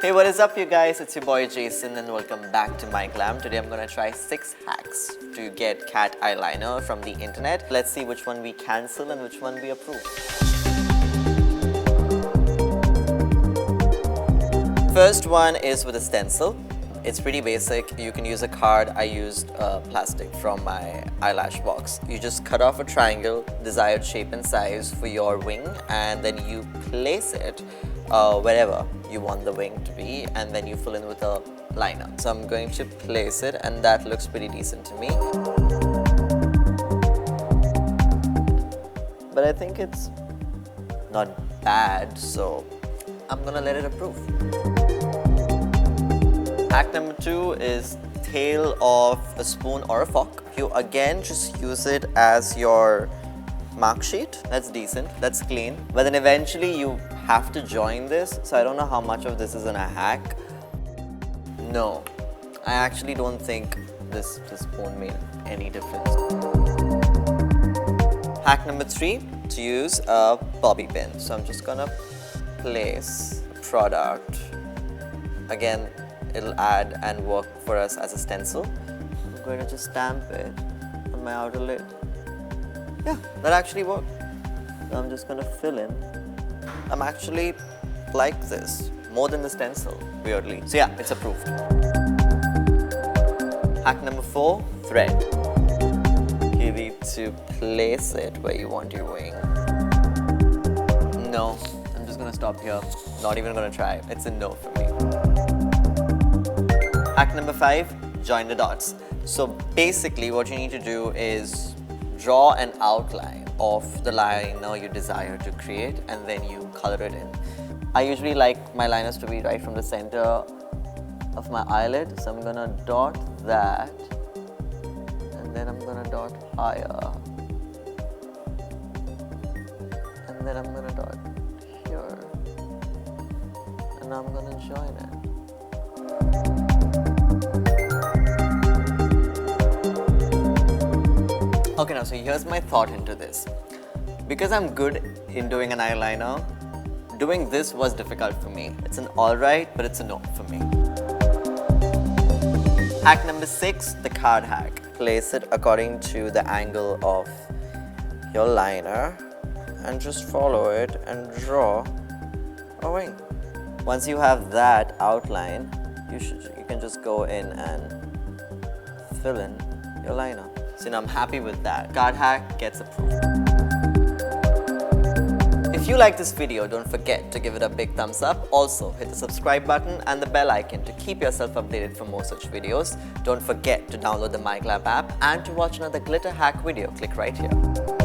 Hey, what is up you guys? It's your boy Jason and welcome back to MyGlamm. Today I'm gonna try 6 hacks to get cat eyeliner from the internet. Let's see which one we cancel and which one we approve. First one is with a stencil. It's pretty basic. You can use a card. I used plastic from my eyelash box. You just cut off a triangle, desired shape and size for your wing, and then you place it wherever you want the wing to be, and then you fill in with a liner. So I'm going to place it, and that looks pretty decent to me. But I think it's not bad, so I'm gonna let it approve. Hack number 2 is tail of a spoon or a fork. You again just use it as your mark sheet. That's decent, that's clean. But then eventually you have to join this, so I don't know how much of this is in a hack. No, I actually don't think this spoon made any difference. Hack number 3, to use a bobby pin. So I'm just gonna place the product. Again, it'll add and work for us as a stencil. I'm going to just stamp it on my outer lid. Yeah, that actually worked. So I'm just going to fill in. I'm actually like this more than the stencil, weirdly. So yeah, it's approved. Hack number 4, thread. You need to place it where you want your wing. No, I'm just going to stop here. Not even going to try. It's a no for me. Hack number 5, join the dots. So basically what you need to do is draw an outline of the liner you desire to create, and then you color it in. I usually like my liners to be right from the center of my eyelid, so I'm gonna dot that, and then I'm gonna dot higher, and then I'm gonna dot here, and now I'm gonna join it. Okay, now so here's my thought into this. Because I'm good in doing an eyeliner, doing this was difficult for me. It's an alright, but it's a no for me. Hack number 6, the card hack. Place it according to the angle of your liner and just follow it and draw a wing. Once you have that outline, you can just go in and fill in your liner. So now I'm happy with that. Card hack gets approved. If you like this video, don't forget to give it a big thumbs up. Also, hit the subscribe button and the bell icon to keep yourself updated for more such videos. Don't forget to download the MyGlamm app, and to watch another glitter hack video, click right here.